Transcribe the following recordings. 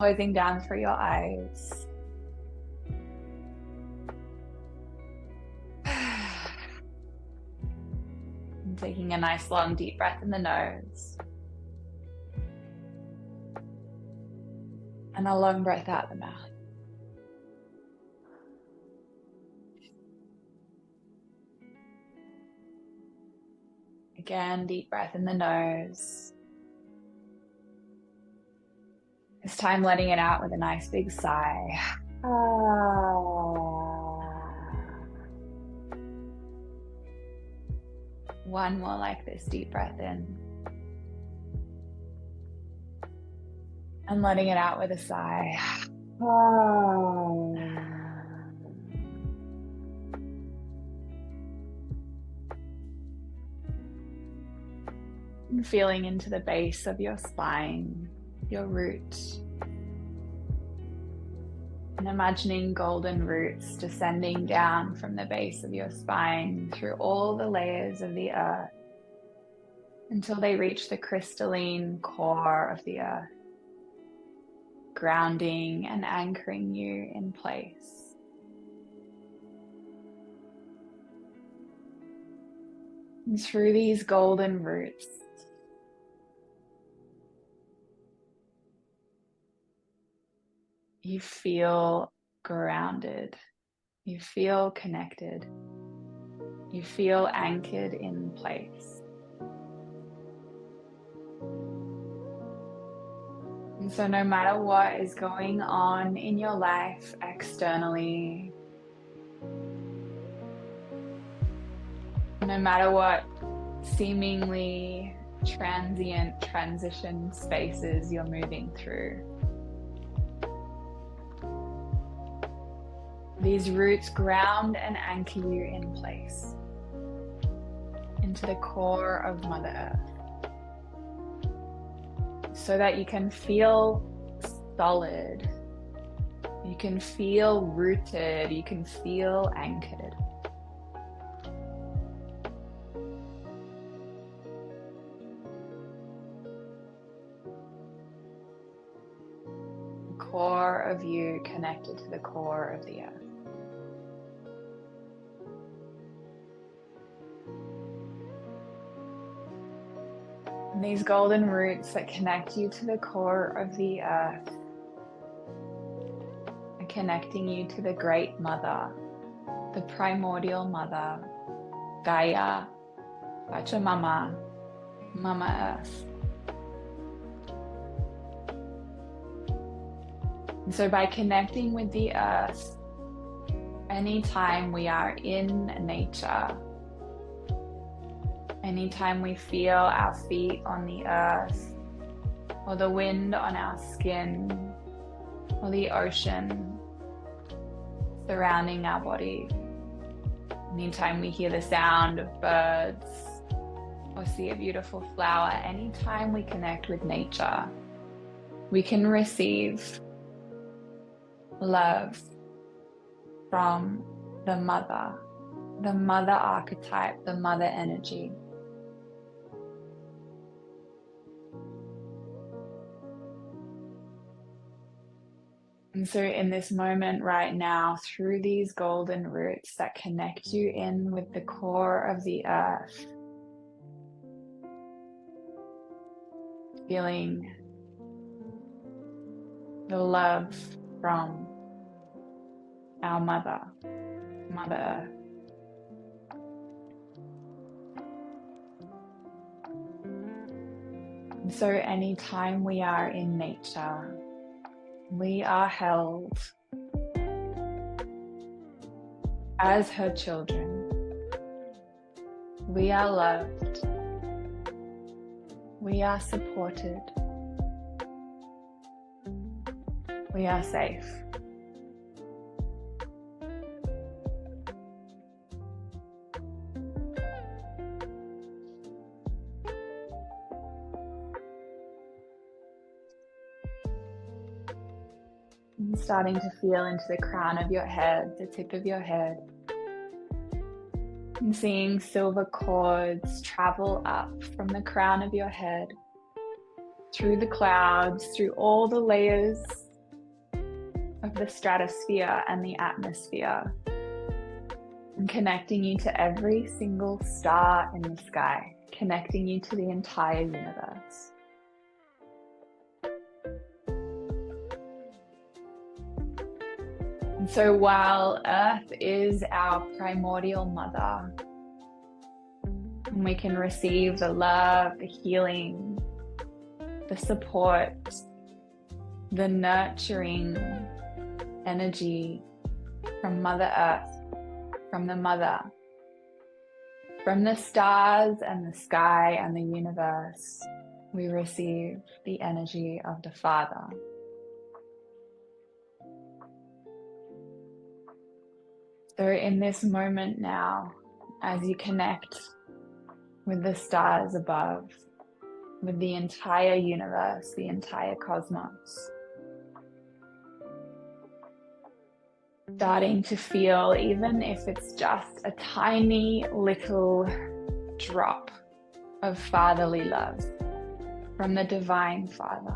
Closing down through your eyes. And taking a nice long deep breath in the nose. And a long breath out the mouth. Again, deep breath in the nose. This time letting it out with a nice big sigh. One more like this, deep breath in. And letting it out with a sigh. And feeling into the base of your spine, your root. And imagining golden roots descending down from the base of your spine through all the layers of the earth until they reach the crystalline core of the earth, grounding and anchoring you in place. And through these golden roots, you feel grounded, you feel connected, you feel anchored in place. And so no matter what is going on in your life externally, no matter what seemingly transient transition spaces you're moving through, these roots ground and anchor you in place into the core of Mother Earth so that you can feel solid, you can feel rooted, you can feel anchored. The core of you connected to the core of the earth. And these golden roots that connect you to the core of the earth are connecting you to the Great Mother, the Primordial Mother, Gaia, Pachamama, Mama Earth. And so by connecting with the earth, anytime we are in nature, anytime we feel our feet on the earth, or the wind on our skin, or the ocean surrounding our body, anytime we hear the sound of birds, or see a beautiful flower, anytime we connect with nature, we can receive love from the mother archetype, the mother energy. And so in this moment right now, through these golden roots that connect you in with the core of the earth, feeling the love from our Mother Earth. And so anytime we are in nature, we are held as her children. We are loved. We are supported. We are safe. And starting to feel into the crown of your head, the tip of your head. And seeing silver cords travel up from the crown of your head, through the clouds, through all the layers of the stratosphere and the atmosphere, and connecting you to every single star in the sky, connecting you to the entire universe. And so while Earth is our primordial mother, and we can receive the love, the healing, the support, the nurturing energy from Mother Earth, from the Mother, from the stars and the sky and the universe, we receive the energy of the Father. So in this moment now, as you connect with the stars above, with the entire universe, the entire cosmos, starting to feel, even if it's just a tiny little drop of fatherly love from the Divine Father.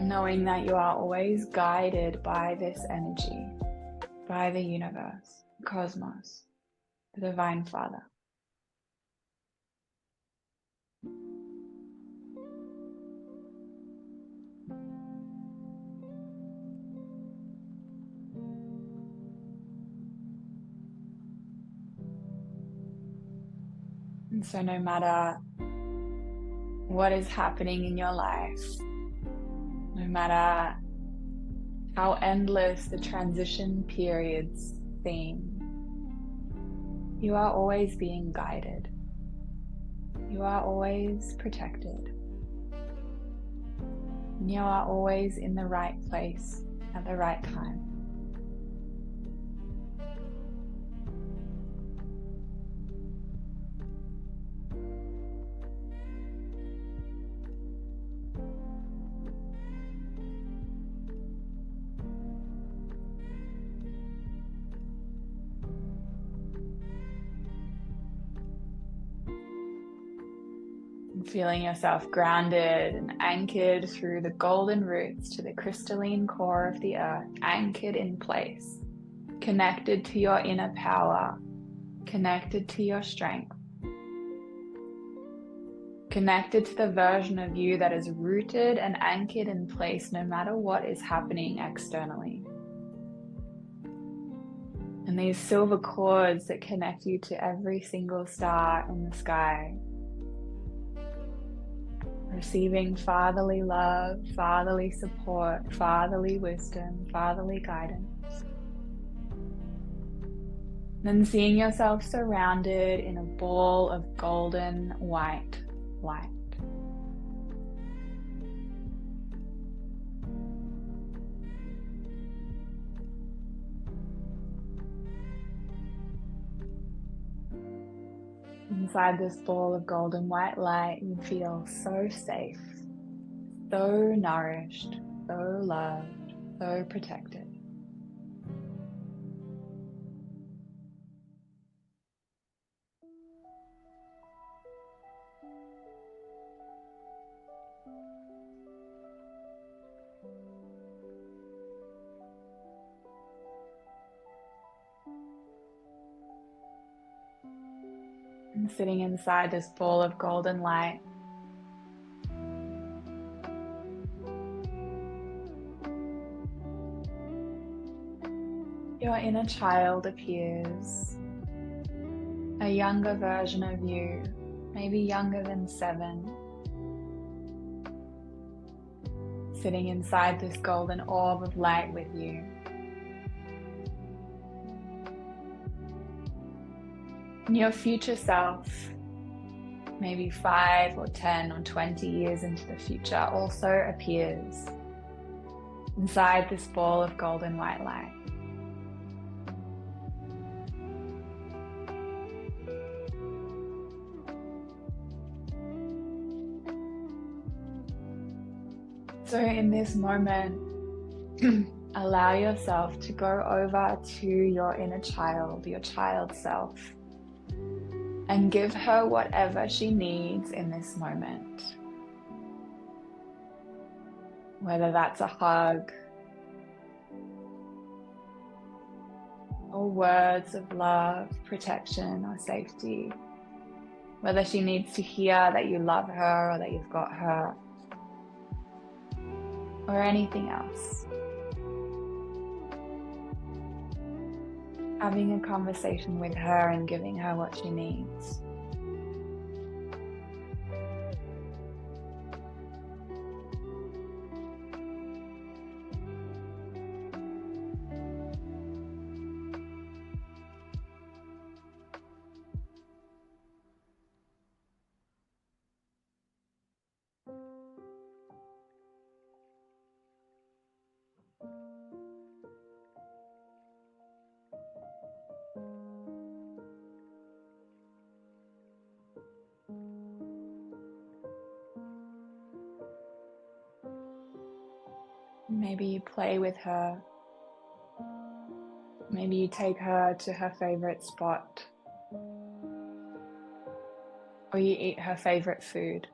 Knowing that you are always guided by this energy, by the universe, cosmos, the Divine Father. And so no matter what is happening in your life, no matter how endless the transition periods seem, you are always being guided. You are always protected. And you are always in the right place at the right time. Feeling yourself grounded and anchored through the golden roots to the crystalline core of the earth, anchored in place, connected to your inner power, connected to your strength, connected to the version of you that is rooted and anchored in place no matter what is happening externally. And these silver cords that connect you to every single star in the sky, receiving fatherly love, fatherly support, fatherly wisdom, fatherly guidance. Then seeing yourself surrounded in a ball of golden white light. Inside this ball of golden white light, you feel so safe, so nourished, so loved, so protected. And sitting inside this ball of golden light, your inner child appears, a younger version of you, maybe younger than 7, sitting inside this golden orb of light with you. And your future self, maybe 5 or 10 or 20 years into the future, also appears inside this ball of golden white light. So in this moment, allow yourself to go over to your inner child, your child self, and give her whatever she needs in this moment. Whether that's a hug or words of love, protection, or safety. Whether she needs to hear that you love her or that you've got her, or anything else. Having a conversation with her and giving her what she needs. Maybe you play with her. Maybe you take her to her favorite spot. Or you eat her favorite food.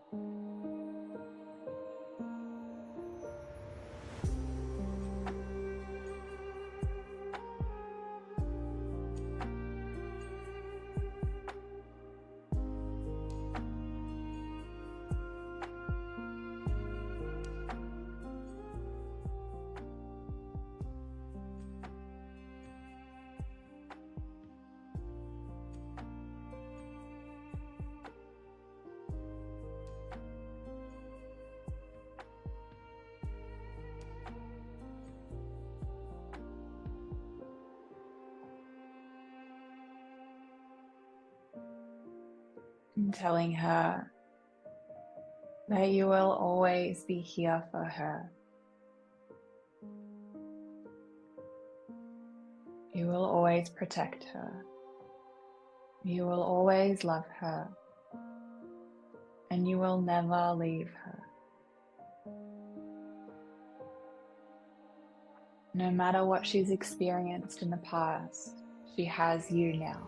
And telling her that you will always be here for her. You will always protect her. You will always love her. And you will never leave her. No matter what she's experienced in the past, she has you now.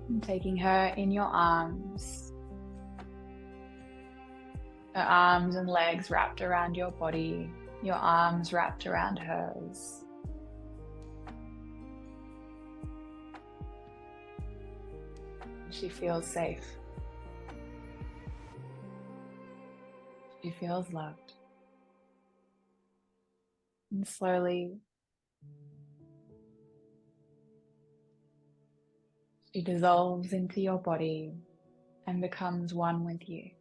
And taking her in your arms, her arms and legs wrapped around your body, your arms wrapped around hers. She feels safe. She feels loved. And slowly, she dissolves into your body and becomes one with you.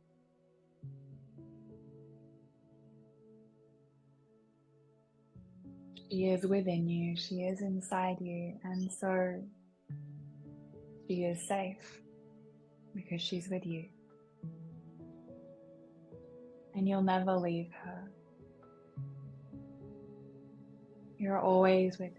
She is within you, she is inside you, and so she is safe because she's with you. And you'll never leave her. You're always with her.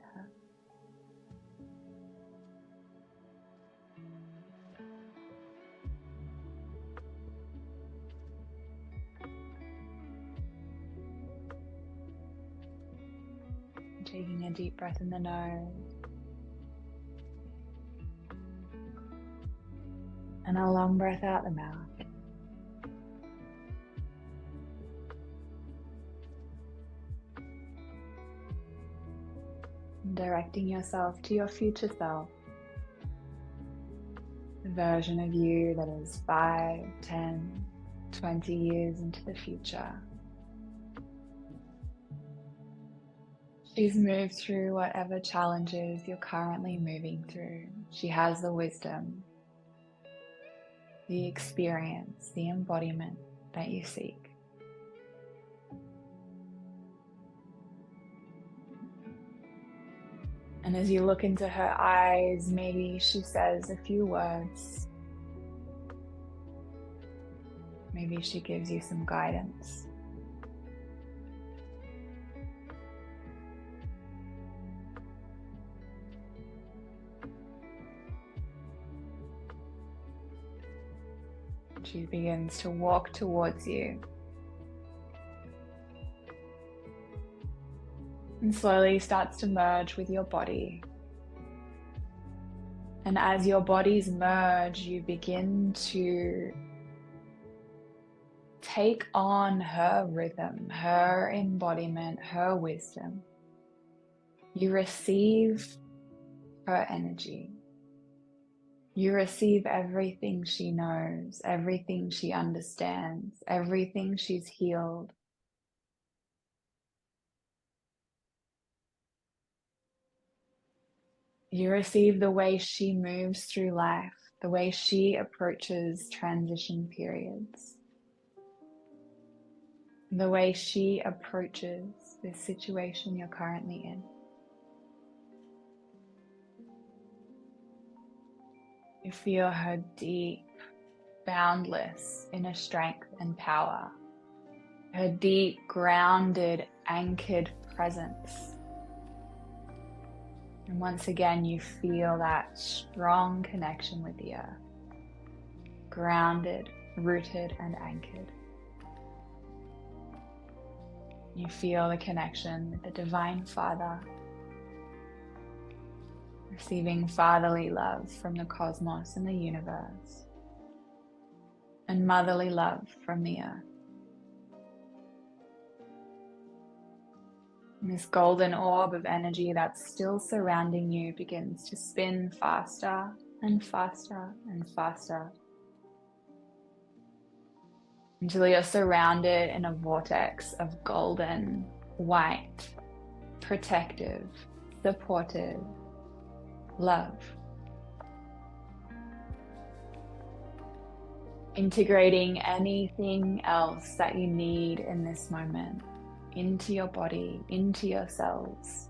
Taking a deep breath in the nose and a long breath out the mouth. And directing yourself to your future self, the version of you that is 5, 10, 20 years into the future. She's moved through whatever challenges you're currently moving through. She has the wisdom, the experience, the embodiment that you seek. And as you look into her eyes, maybe she says a few words. Maybe she gives you some guidance. She begins to walk towards you and slowly starts to merge with your body. And as your bodies merge, you begin to take on her rhythm, her embodiment, her wisdom. You receive her energy. You receive everything she knows, everything she understands, everything she's healed. You receive the way she moves through life, the way she approaches transition periods, the way she approaches this situation you're currently in. You feel her deep, boundless inner strength and power, her deep, grounded, anchored presence. And once again, you feel that strong connection with the earth, grounded, rooted, and anchored. You feel the connection with the Divine Father, receiving fatherly love from the cosmos and the universe, and motherly love from the earth. And this golden orb of energy that's still surrounding you begins to spin faster and faster and faster until you're surrounded in a vortex of golden, white, protective, supportive love. Integrating anything else that you need in this moment into your body, into your cells.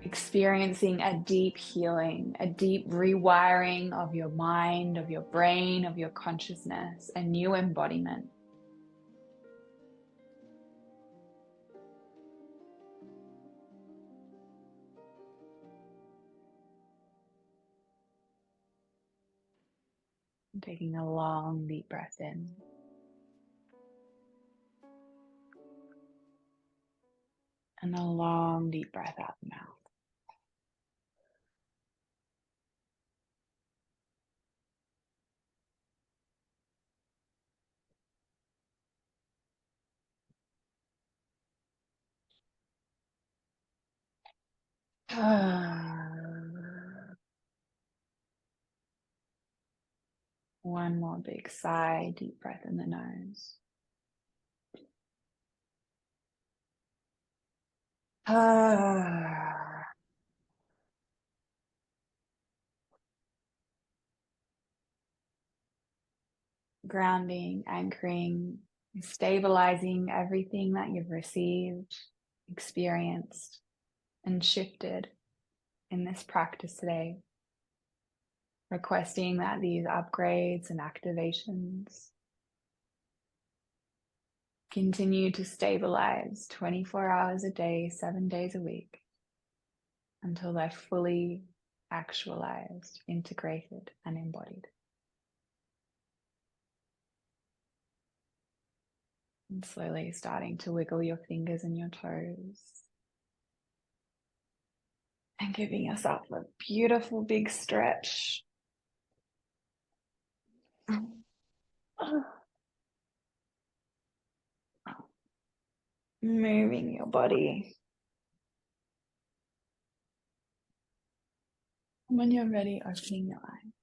Experiencing a deep healing, a deep rewiring of your mind, of your brain, of your consciousness, a new embodiment. Taking a long, deep breath in. And a long, deep breath out the mouth. One more big sigh, deep breath in the nose. Grounding, anchoring, stabilizing everything that you've received, experienced, and shifted in this practice today. Requesting that these upgrades and activations continue to stabilize 24 hours a day, 7 days a week, until they're fully actualized, integrated, and embodied. And slowly starting to wiggle your fingers and your toes. And giving yourself a beautiful big stretch. Moving your body. When you're ready, opening your eyes.